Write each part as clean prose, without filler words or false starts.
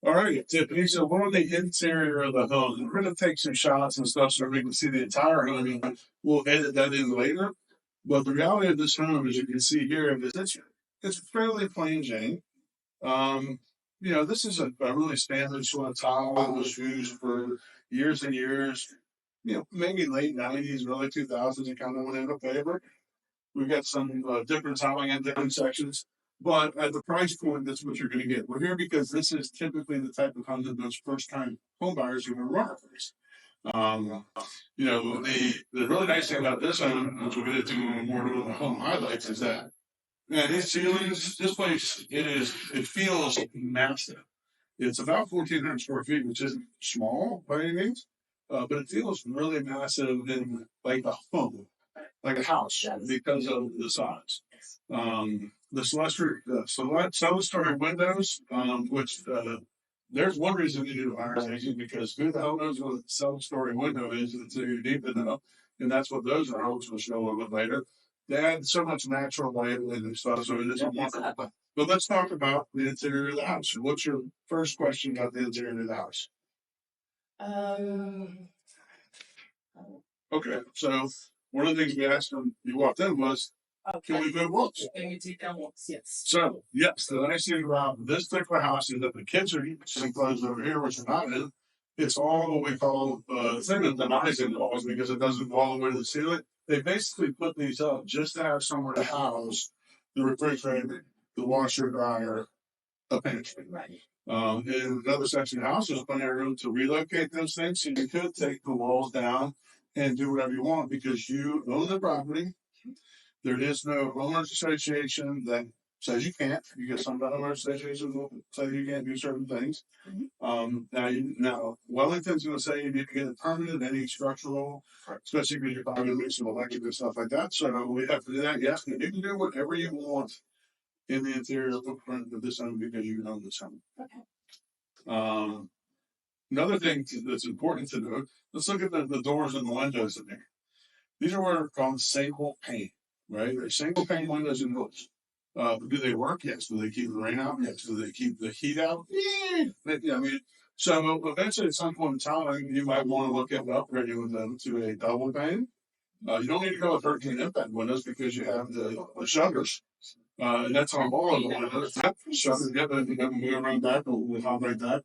All right, Tiffany. So we're on the interior of the home. We're going to take some shots and stuff so we can see the entire home. And we'll edit that in later. But the reality of this home, as you can see here, is it's fairly plain Jane. Um, this is a really standard sort of tile that was used for years and years. Maybe late '90s, early 2000s, it kind of went into favor. We've got some different tiling in different sections. But at the price point, that's what you're going to get. We're here because this is typically the type of home that those first time home buyers are going to run first. Um, the really nice thing about this home, which we're going to do more of the home highlights, is that these ceilings, this place, it feels massive. It's about 1,400 square feet, which isn't small by any means, but it feels really massive in like a home, like a house, because of the size. The celestial windows, which there's one reason you do fire station because who the hell knows what a 7-story window is until you're deep enough, and that's what those are. Hopes will show a little bit later. They add so much natural light and stuff, so it isn't wonderful. But let's talk about the interior of the house. What's your first question about the interior of the house? Okay, so one of the things we asked when you walked in was, can we put walls? Can you take down walls? Yes. So, yes, the nice thing about this particular house is that the kitchen enclosed over here, which is not in, it's all what we call the thing that denies the walls because it doesn't go all the way to the ceiling. They basically put these up just to have somewhere to house the refrigerator, the washer, dryer, a pantry. Right. In another section of the house, there's plenty of room to relocate those things. So you could take the walls down and do whatever you want because you own the property. There is no homeowners association that says you can't. You get some homeowners associations will say you can't do certain things. Now, Wellington's going to say you need to get it permanent, any structural, especially because you're probably going to make some electric and stuff like that. So we have to do that. Yes, you can do whatever you want in the interior footprint of this home because you own this home. Okay. Another thing that's important to note, let's look at the doors and the windows in there. These are what are called single pane, right? They're single pane windows and doors. Do they work? Yes. Do they keep the rain out? Yes. Do they keep the heat out? Yeah. So eventually at some point in time, you might want to look at upgrading them to a double pane. You don't need to go with 13 impact windows because you have the shutters. And that's on all of the windows. Shutters, you can move around that, we'll operate that.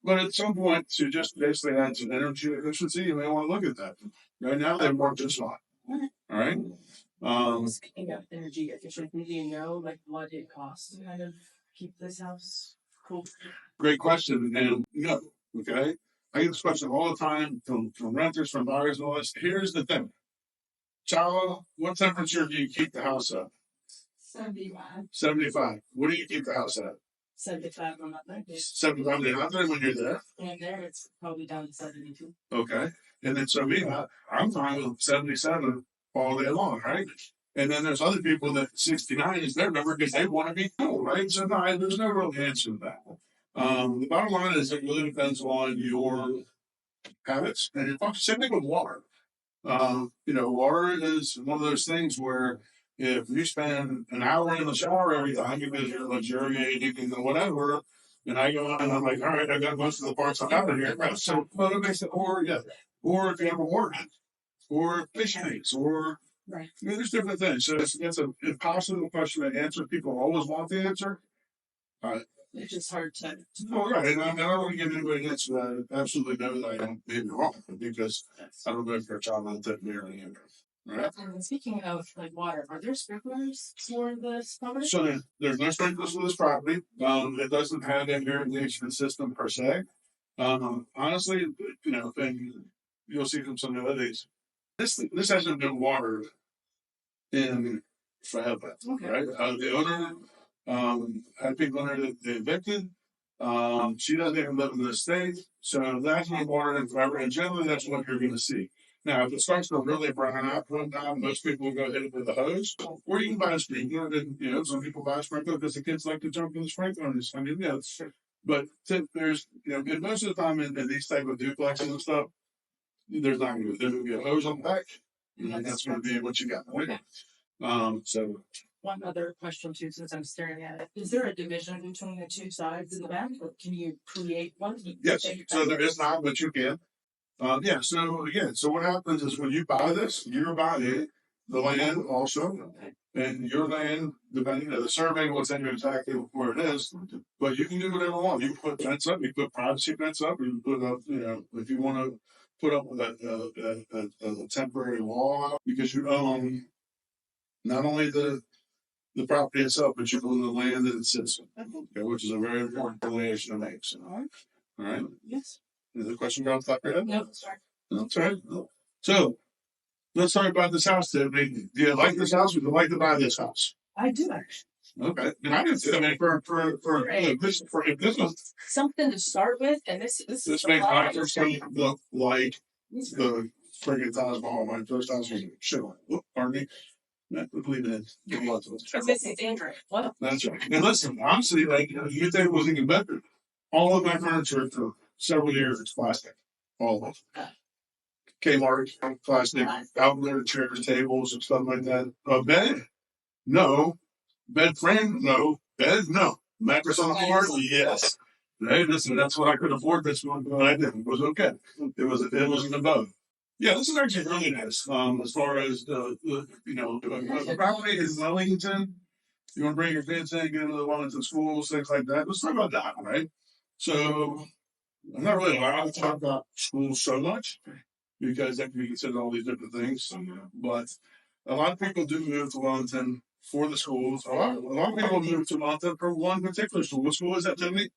But at some point, to just basically add some energy efficiency, you may want to look at that. Right now, they work just fine. All right. Speaking of energy efficiency, do you know like what it costs to kind of keep this house cool? Great question. And no, okay. I get this question all the time from renters, from buyers, and all this. Here's the thing. Chala, what temperature do you keep the house at? 75. 75. What do you keep the house at? 75 when I'm there. 75 when you're there? And there it's probably down to 72. Okay. And then so I'm fine with 77 all day long, right? And then there's other people that 69 is their number because they want to be cool, right? So no, there's no real answer to that. The bottom line is it really depends on your habits and your function. Same thing with water. Water is one of those things where if you spend an hour in the shower every time because you're luxuriating and whatever, and I go on and I'm like, all right, I got most of the parts out of here. So, but it makes it, or if you have a water, or fish tanks, or right. There's different things. So it's an impossible question to answer. People always want the answer. It's just hard to. Well, right, and I don't want to give anybody an answer that I absolutely know that I don't maybe wrong because I don't know if you're a child on that or anything. Right. And speaking of like water, are there sprinklers for this property? So there's no sprinklers for this property. It doesn't have an irrigation system per se. Honestly, and you'll see from some of the other days, this hasn't been watered in forever. Okay. Right? The owner had people in there that they evicted. She doesn't even live in the state, so that's not watered in forever. And generally, that's what you're going to see. Now, if it starts to really brown out, most people will go hit it with a hose, or you can buy a sprinkler. And some people buy a sprinkler because the kids like to jump in the sprinkler. But there's, and most of the time in these type of duplexes and stuff, there's not going to be a hose on the back, and that's going to be what you got. Okay. So one other question too, since I'm staring at it. Is there a division between the two sides in the back, or can you create one? Yes. So there is not, but you can. Yeah. So again, so what happens is when you buy this, you're buying the land also, and your land, depending on the survey, will tell you exactly where it is. But you can do whatever you want. You can put fence up, you can put privacy fence up, you can put up, if you want to put up a temporary wall because you own not only the property itself, but you own the land that it sits on, okay, which is a very important delineation to make. So, all right. Yes. Is there a question about that? No, sorry. That's all right. So let's talk about this house. Do you like this house or do you like to buy this house? I do actually. Okay. And I didn't. I mean, if this was Something to start with, and this this makes my first time look like the friggin' Taj Mahal. My first house was shit. Pardon me. Not believe it. Give lots of This is Andrew. What? That's right. And listen, honestly, like you think it was even better. All of my furniture for several years is plastic. All of it. Kmart, plastic, outlet chairs, tables, and stuff like that. A bed? No. Bed frame? No. Bed? No. Mattress on the floor? Yes. Hey, listen, that's what I could afford. That's what I did. It was okay. It was above. Yeah, this is actually really nice. As far as the property is Wellington. You want to bring your kids in, get into the Wellington schools, things like that. Let's talk about that, right? So I'm not really allowed to talk about schools so much because that can be considered all these different things. But a lot of people do move to Wellington for the schools. A lot of people move to Wellington for one particular school. What school is that, Timothy?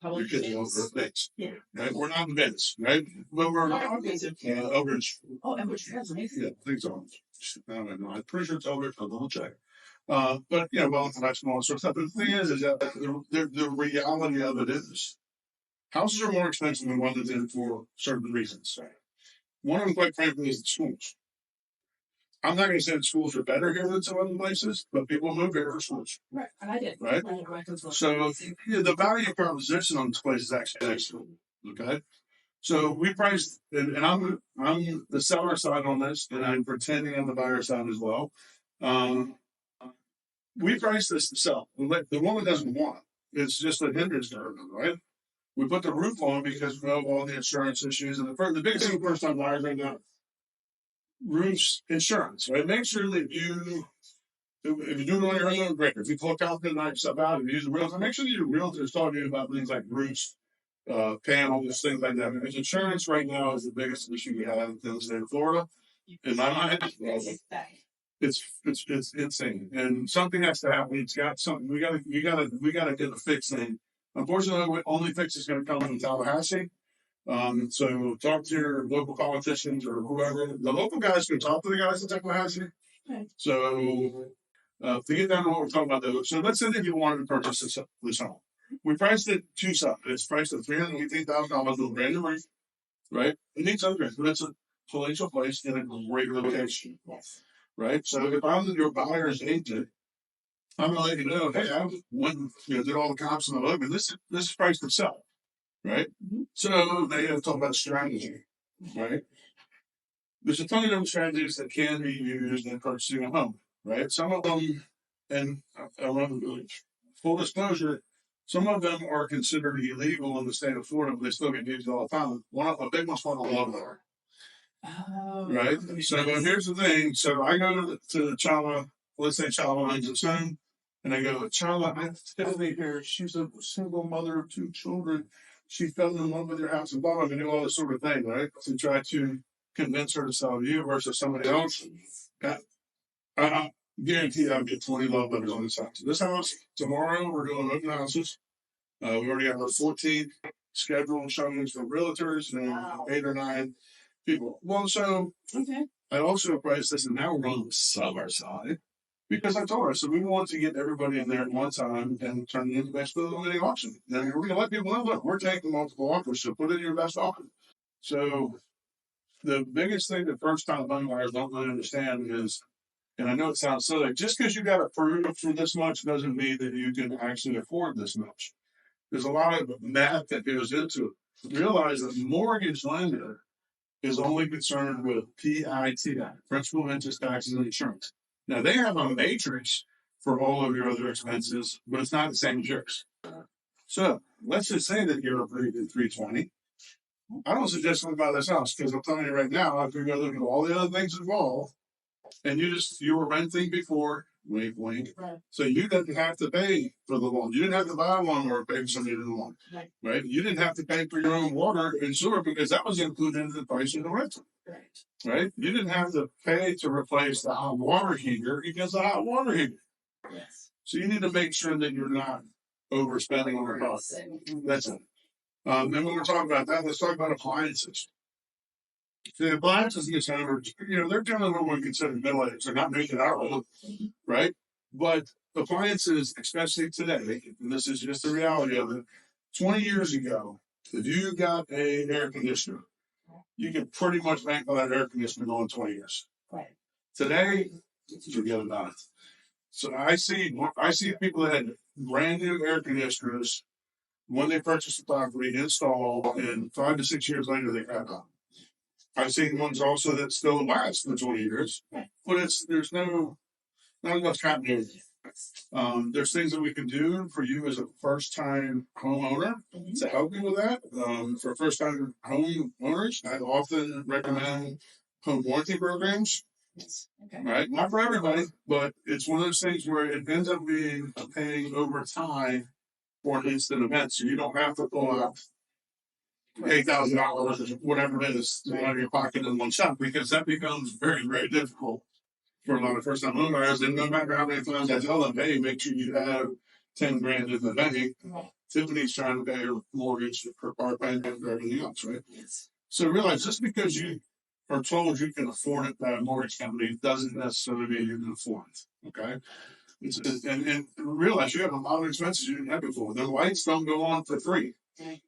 Your kids are over at Bates. Yeah. Right? We're not in Bates, right? But we're over in. Oh, and which has amazing. Yeah, things are. I don't know. I'm pretty sure it's over. I'll double check. But yeah, Wellington High School, all sorts of stuff. But the thing is that the reality of it is houses are more expensive in Wellington for certain reasons. One of them, quite frankly, is the schools. I'm not going to say the schools are better here than some other places, but people move here for schools. Right, and I did. Right? So the value proposition on this place is actually excellent. Okay? So we priced, and I'm the seller side on this, and I'm pretending I'm the buyer side as well. We priced this to sell. The woman doesn't want it. It's just a hindrance to her, right? We put the roof on because of all the insurance issues. And the biggest thing first time buyers right now, roofs insurance, right? Make sure that if you do it on your own, great. If you look out the night stuff out, if you use a realtor, make sure that your realtor is talking about things like roofs, panels, things like that. Because insurance right now is the biggest issue we have in the state of Florida. In my mind, it's insane, and something has to happen. It's got something. We gotta get a fix thing. Unfortunately, the only fix is going to come from Tallahassee. So talk to your local politicians or whoever. The local guys can talk to the guys in Tallahassee. Okay. So to get down to what we're talking about, though. So let's say that you wanted to purchase this home. We priced it two something. It's priced at $318,000 with a brand new roof, right? It needs upgrades, but it's a palatial place in a great location, right? So if I'm your buyer's agent, I'm gonna let you know, hey, I went, did all the comps and the look, and this is priced to sell, right? Mm-hmm. So they have to talk about strategy, right? There's a ton of different strategies that can be used in purchasing a home, right? Some of them, and full disclosure, some of them are considered illegal in the state of Florida, but they still get used all the time. A big one's called a loan order. Oh, right. So here's the thing. So I go to Chala, let's say Chala owns its own, and I go, Chala, I have Tiffany here. She's a single mother of 2 children. She fell in love with your house and blah, and do all this sort of thing, right? To try to convince her to sell you versus somebody else. I guarantee I'll get 20 love letters on this house. This house, tomorrow, we're doing open houses. We already have our 14 scheduled showings for realtors and 8 or 9 people. Well, so I also priced this, and now we're on the seller side because I told her, so we want to get everybody in there at one time and turn it into the best eliminating auction. And we're going to let people know, look, we're taking multiple offers, so put in your best offer. So the biggest thing that first-time home buyers don't really understand is, and I know it sounds silly, just because you got approved for this much doesn't mean that you can actually afford this much. There's a lot of math that goes into it. Realize that the mortgage lender is only concerned with PITI, principal, interest, taxes, and insurance. Now they have a matrix for all of your other expenses, but it's not the same as yours. So let's just say that you're approved 320. I don't suggest something about this house because I'm telling you right now, after you go look at all the other things involved, and you were renting before, wink, wink. Right. So you didn't have to pay for the loan. You didn't have to buy a loan or pay for somebody to loan. Right. You didn't have to pay for your own water and sewer because that was included in the price of the rental. Right. You didn't have to pay to replace the hot water heater because the hot water heater. Yes. So you need to make sure that you're not overspending on your costs. That's it. And when we're talking about that, let's talk about appliances. The appliances get handled, they're generally what we consider middle age. They're not making our own, right? But appliances, especially today, and this is just the reality of it, 20 years ago, if you got an air conditioner, you could pretty much bank on that air conditioner going 20 years. Right. Today, forget about it. So I see people that had brand new air conditioners when they purchased the property, installed, and 5 to 6 years later they crap out. I've seen ones also that still last for 20 years, but there's not enough continuity. There's things that we can do for you as a first-time homeowner to help you with that. For first-time homeowners, I often recommend home warranty programs. Okay. Right, not for everybody, but it's one of those things where it ends up being paying over time for an instant event, so you don't have to pull out $8,000, whatever it is, out of your pocket in one shot, because that becomes very, very difficult for a lot of first-time homeowners. And no matter how many times I tell them, hey, make sure you have 10 grand in the bank, Tiffany's trying to pay her mortgage, her car payment, and everything else, right? Yes. So realize just because you are told you can afford it by a mortgage company doesn't necessarily mean you can afford it. Okay. And realize you have a lot of expenses you didn't have before. The lights don't go on for free.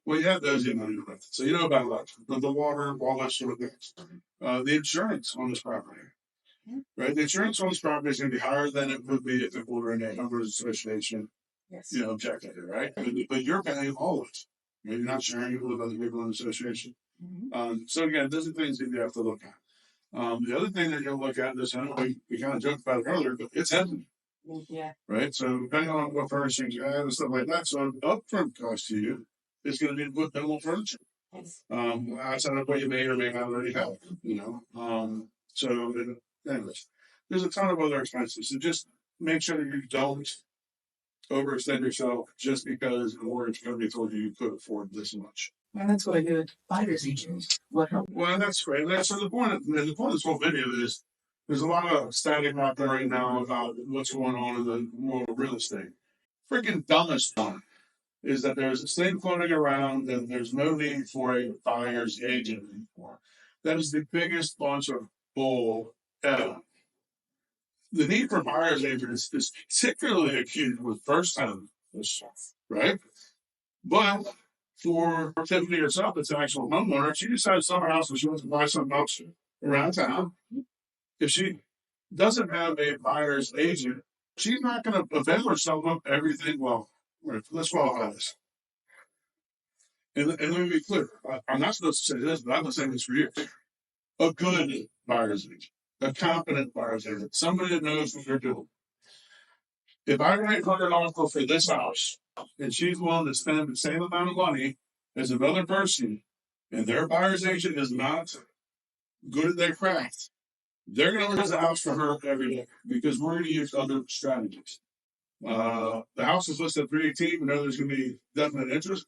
Well, you have those in your rent. So you know about electric, the water, all that sort of things. The insurance on this property. Right? The insurance on this property is going to be higher than it would be if it were in a homeowners association, objective, right? But you're paying all of it. You're not sharing it with other people in the association. So again, those are things that you have to look at. The other thing that you'll look at is, I know we kind of joked about it earlier, but it's heavy. Yeah. Right. So depending on what furnishings you have and stuff like that, so an upfront cost to you is going to be with minimal furniture. Outside of what you may or may not already have. So anyways, there's a ton of other expenses. So just make sure that you don't overextend yourself just because the mortgage company told you could afford this much. And that's what I do with buyer's agents. What help? Well, that's great. So the point of this whole video is there's a lot of static out there right now about what's going on in the world of real estate. Freaking dumbest one is that there's this thing floating around and there's no need for a buyer's agent anymore. That is the biggest bunch of bull ever. The need for buyer's agents is particularly acute with first-time, right? But for Tiffany herself, it's an actual homeowner. She decides summer house and she wants to buy something else around town. If she doesn't have a buyer's agent, she's not going to avail herself of everything. Well, let's qualify this. And let me be clear. I'm not supposed to say this, but I've been saying this for years. A good buyer's agent, a competent buyer's agent, somebody that knows what they're doing. If I write her an offer for this house and she's willing to spend the same amount of money as another person and their buyer's agent is not good at their craft, they're going to list the house for her every day because we're going to use other strategies. The house is listed at 318. We know there's going to be definite interest.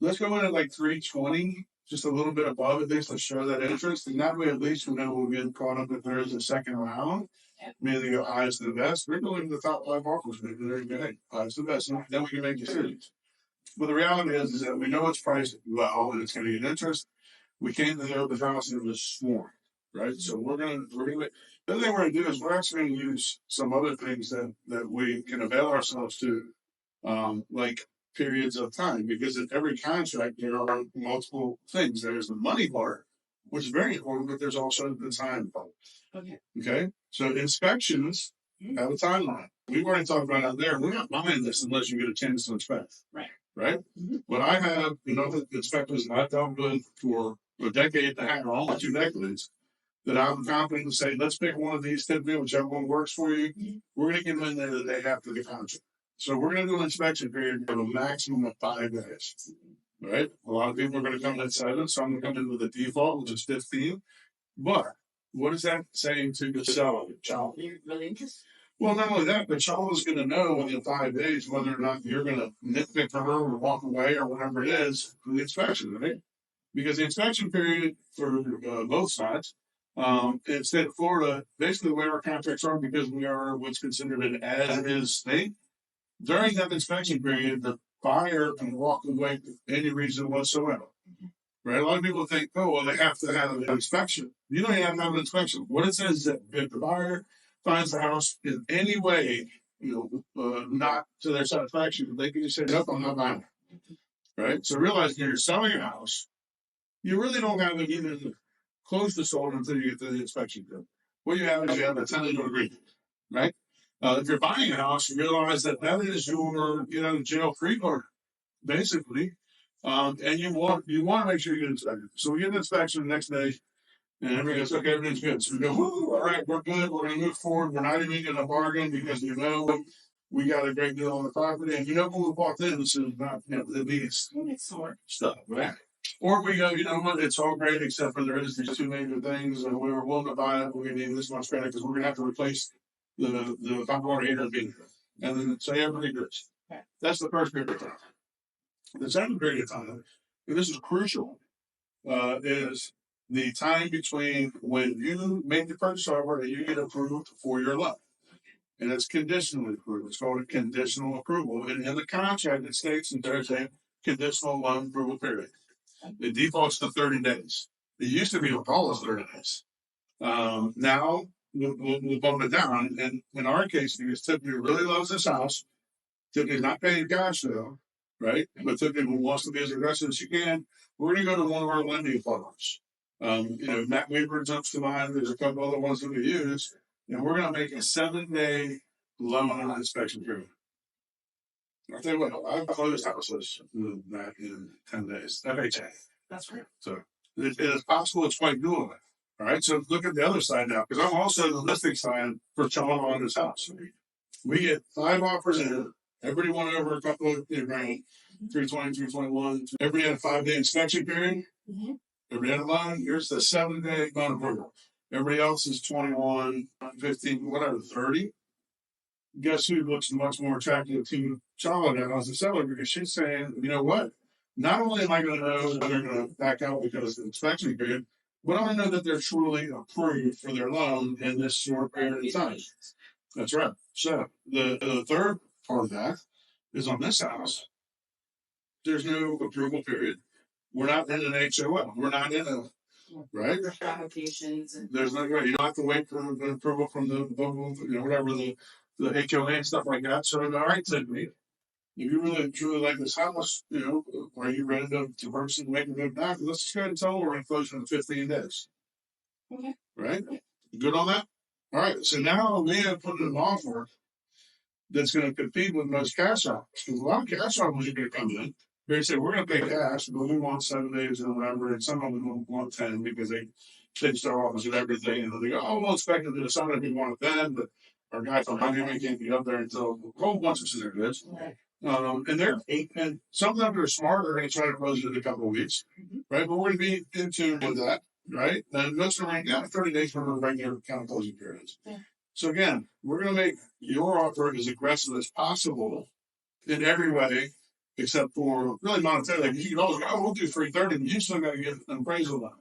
Let's go in at like 320, just a little bit above at least to show that interest. And that way, at least we know we'll get caught up if there is a second round. Maybe go highest to the best. We're going to the top 5 offers. Maybe there you go. Hey, highest to the best. And then we can make decisions. But the reality is that we know it's priced well and it's going to get interest. We came to the open house and it was swarmed. Right, so we're gonna. The other thing we're gonna do is we're actually gonna use some other things that we can avail ourselves to, like periods of time, because in every contract there are multiple things. There's the money part, which is very important, but there's also the time part. Okay. So inspections have a timeline. We've already talked about out there. We're not buying this unless you get a chance to inspect. Right. But I have, the inspectors that I've dealt with for a decade and a half, or almost 2 decades. that I'm confident to say, let's pick one of these 10 people, whichever one works for you. We're going to get them in there the day after the contract. So we're going to do an inspection period for a maximum of 5 days. Right? A lot of people are going to come in at 7, so I'm going to come in with a default, which is 15. But what is that saying to the seller? You're really interested. Well, not only that, but y'all is going to know within 5 days whether or not you're going to nitpick her or walk away or whatever it is for the inspection, right? Because the inspection period for both sides, in the state of Florida, basically the way our contracts are, because we are what's considered an as-is state, during that inspection period, the buyer can walk away for any reason whatsoever. Right? A lot of people think, oh, well, they have to have an inspection. You don't even have to have an inspection. What it says is that if the buyer finds the house in any way, not to their satisfaction, they can just say, nope, I'm not buying it. Right? So realize when you're selling a house, you really don't have it even close to sold until you get to the inspection bill. What you have is you have a tentative agreement, right? If you're buying a house, you realize that is your, jail-free card, basically. And you want to make sure you get inspected. So we get an inspection the next day, and everybody goes, okay, everything's good. So we go, whoo, all right, we're good. We're going to move forward. We're not even going to bargain because we got a great deal on the property. And when we bought this is not the biggest stuff, right? Or we go, you know what, it's all great except for there is these 2 major things, and we were willing to buy it. We're going to need this much credit because we're going to have to replace the hot water heater being and then say everything good. That's the first period of time. The second period of time, and this is crucial, is the time between when you make the purchase offer and you get approved for your loan. And it's conditionally approved. It's called a conditional approval. And in the contract, it states that there's a conditional loan approval period. The default's to 30 days. It used to be almost 30 days. Now, we'll bump it down. And in our case, because Tiffany really loves this house, Tiffany's not paying cash though, right? But Tiffany wants to be as aggressive as she can. We're going to go to one of our lending partners. Matt Weaver jumps to mind. There's a couple other ones that we use. And we're going to make a 7-day loan inspection period. I'll tell you what, I've closed houses back in 10 days. FHA. That's great. So it is possible, it's quite doable. All right, so look at the other side now, because I'm also the listing side for Sean on this house. We get 5 offers in. Everybody went over a couple of grand, 320, 321. Everybody had a 5-day inspection period. Everybody had a loan. Here's the 7-day loan approval. Everybody else is 21, 15, whatever, 30. Guess who looks much more attractive to Charlotte now as a seller, because she's saying, you know what? Not only am I going to know that they're going to back out because of the inspection period, but I know that they're truly approved for their loan in this short period of time. That's right. So the third part of that is on this house. There's no approval period. We're not in an HOL. We're not in a right applications. There's no way. You don't have to wait for the approval from the whatever the HOA and stuff like that. So all right, Tiffany, if you really truly like this house, are you ready to purchase and make a move back? Let's just go ahead and tell them we're going to close in 15 days. Okay. Right? Good on that? All right. So now we have put an offer that's going to compete with most cash offers. Because a lot of cash offers are going to come in. They say, we're going to pay cash, but we want 7 days and whatever. And some of them want 10 because they pitch their offers and everything. And they go, oh, we'll expect it to some of them want it then, but our guy from Miami can't get up there until a whole bunch of their goods. And some of them are smart. They're going to try to close it in a couple of weeks, right? But we're going to be in tune with that, right? Then that's going to 30 days from the regular kind of closing periods. Yeah. So again, we're going to make your offer as aggressive as possible in every way, except for really monetarily. You can always go, oh, we'll do 330, but you still got to get an appraisal on it.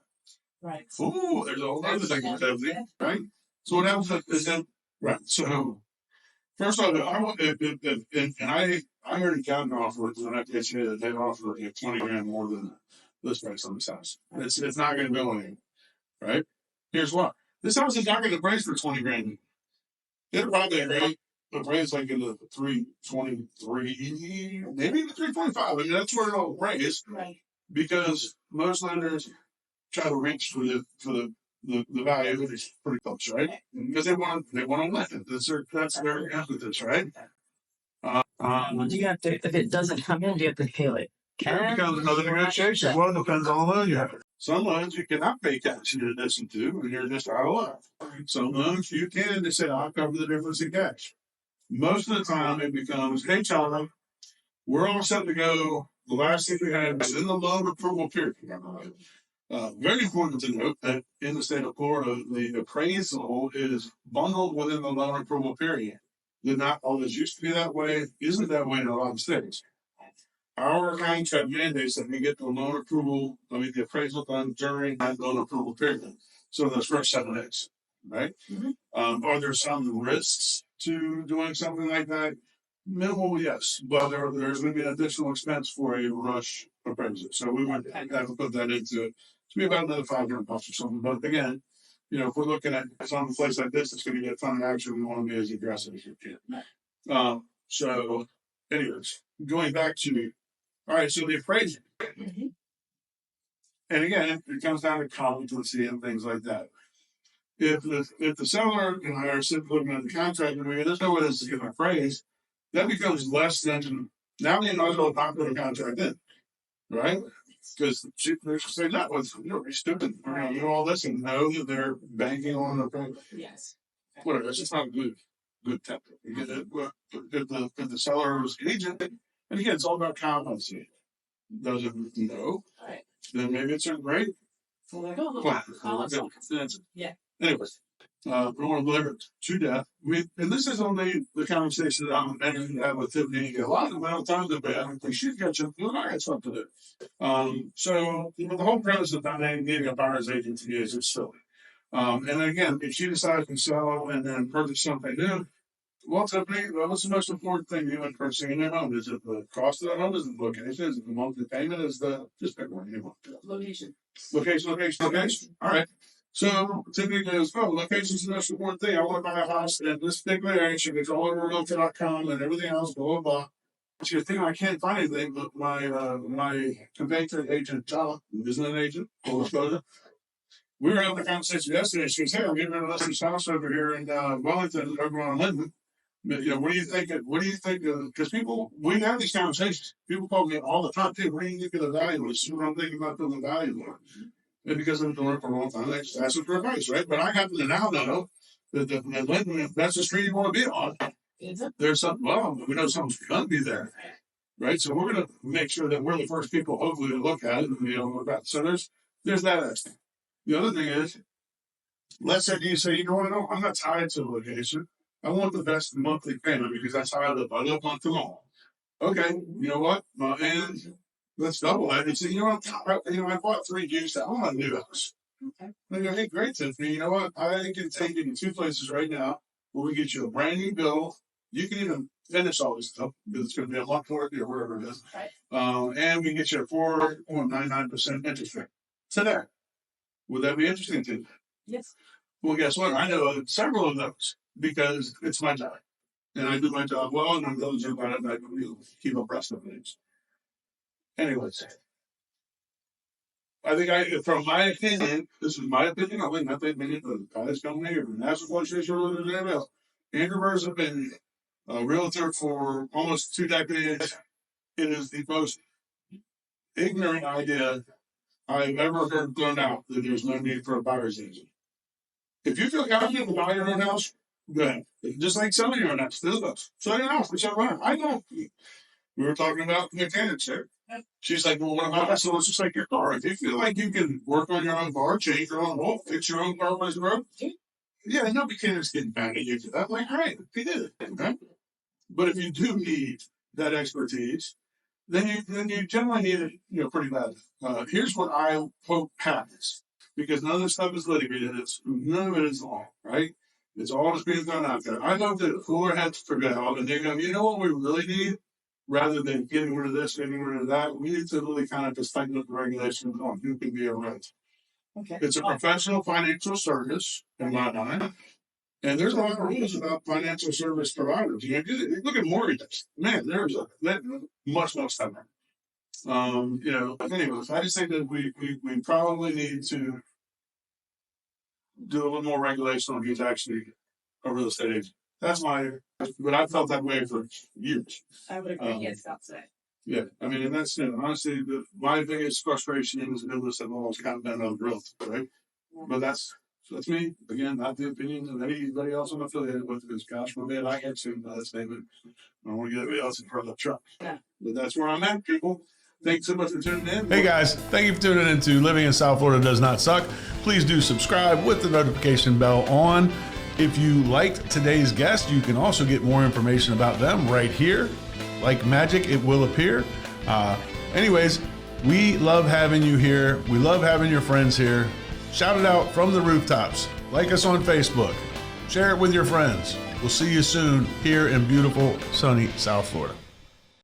Right. Oh, there's a whole other thing with everything, right? So what happens is that, right? So first off, I already got an offer when I pitched it. They offered $20,000 more than this price on this house. It's not going to go anywhere, right? Here's what: this house is not going to price for $20,000. It'll probably appraise like in the 323, maybe even 325. I mean, that's where it'll raise, right? Because most lenders try to reach for the value that is pretty close, right? Because they want to lend it. That's their impetus, right? You have to, if it doesn't come in, you have to pay it. It becomes another negotiation. Well, it depends on the loan you have. Some loans you cannot pay cash in addition to, and you're just out of luck. Some loans you can just say, I'll cover the difference in cash. Most of the time it becomes, hey, Charlie, we're all set to go. The last thing we had was in the loan approval period. Very important to note that in the state of Florida, the appraisal is bundled within the loan approval period. Did not always used to be that way, isn't that way in a lot of states. Our contract mandates that we get the loan approval, the appraisal done during that loan approval period. So those first 7 days, right? Mm-hmm. Are there some risks to doing something like that? Minimal, yes, but there's going to be an additional expense for a rush appraisal. So we would have to put that into it. It's be about another $500 or something. But again, if we're looking at some place like this, it's going to get a ton of action. We want to be as aggressive as we can. So, anyways, going back to all right, so the appraisal. Mm-hmm. And again, it comes down to competency and things like that. If the seller and I are simply looking at the contract and there's no way this is getting appraised, that becomes less than now we might as well not put a contract in, right? Because they're saying that was you're stupid. You know all this and know that they're banking on the appraisal. Yes. Whatever. It's just not a good template. If the seller's agent, and again, it's all about competency. Doesn't know, right. Then maybe it's a great plan. Yeah. Anyways, we don't want to belabor it to death. And this is only the conversation that I'm entering to have with Tiffany. A lot of times we should get you. I got something to do. So the whole premise of not needing a buyer's agent to me is just silly. And again, if she decides to sell and then purchase something new, well, Tiffany, what's the most important thing you want purchasing in your home? Is it the cost of the home? Is it the location? Is it the monthly payment? Is the just pick one you want? Location. All right. So Tiffany goes, location is the most important thing. I want to buy a house in this particular area. She goes all over realtor.com and everything else, blah, blah, blah. She goes, I can't find anything, but my convention agent, John, isn't an agent, full disclosure. We were having a conversation yesterday. She goes, hey, I'm getting rid of this house over here in Wellington, over on Linden. What do you think? Because we have these conversations. People call me all the time, what do you think of the value? What I'm thinking about building value for. And because I've been doing it for a long time, they just ask for advice, right? But I happen to now know that that's the street you want to be on. There's something, we know something's going to be there, right? So we're going to make sure that we're the first people, hopefully, to look at it. So there's that aspect. The other thing is, let's say you say, I'm not tied to the location. I want the best monthly payment because that's how I live. I live month to month. Okay, you know what? And let's double that. And say, I bought 3 used. I want a new house. Okay. And I go, hey, great, Tiffany. You know what? I can take you to 2 places right now where we get you a brand new bill. You can even finish all this stuff because it's going to be a month worth or whatever it is. Right. And we can get you a 4.99% interest rate. So there. Would that be interesting to you? Yes. Well, guess what? I know several of those because it's my job. And I do my job well, and I'm diligent about it, and I keep abreast of things. Anyways, I think from my opinion, this is my opinion, I think not the opinion of the College Company or the National Association or anything else. Andrew Burr's been a realtor for almost 2 decades. It is the most ignorant idea I've ever heard thrown out that there's no need for a buyer's agent. If you feel confident to buy your own house, go ahead. Just like selling your own house. Sell your house. I know. We were talking about mechanics there. She's like, well, what about that? So it's just like your car. If you feel like you can work on your own car, change your own oil, fix your own car when it's broke, yeah, no mechanic's getting back at you for that. Like, great, he did it. Okay? But if you do need that expertise, then you generally need it, pretty bad. Here's what I hope happens. Because none of this stuff is litigated. None of it is law, right? It's all just being thrown out there. I hope that cooler heads prevail and they go, you know what we really need? Rather than getting rid of this, getting rid of that, we need to really kind of just tighten up the regulations on who can be a rent. Okay. It's a professional financial service, in my mind. And there's a lot of rules about financial service providers. Look at mortgages. Man, there's much stuff. Anyways, I just think that we probably need to do a little more regulation on who's actually a real estate agent. But I felt that way for years. I would agree. Yes, that's it. Yeah, I mean, and that's it. Honestly, my biggest frustration in this business has always kind of been on growth, right? But that's me. Again, not the opinion of anybody else I'm affiliated with. Because gosh forbid I get sued by this name. I don't want to get anybody else in front of the truck. Yeah. But that's where I'm at, people. Thanks so much for tuning in. Hey guys, thank you for tuning in to Living in South Florida Does Not Suck. Please do subscribe with the notification bell on. If you liked today's guest, you can also get more information about them right here. Like magic, it will appear. Anyways, we love having you here. We love having your friends here. Shout it out from the rooftops. Like us on Facebook. Share it with your friends. We'll see you soon here in beautiful, sunny South Florida.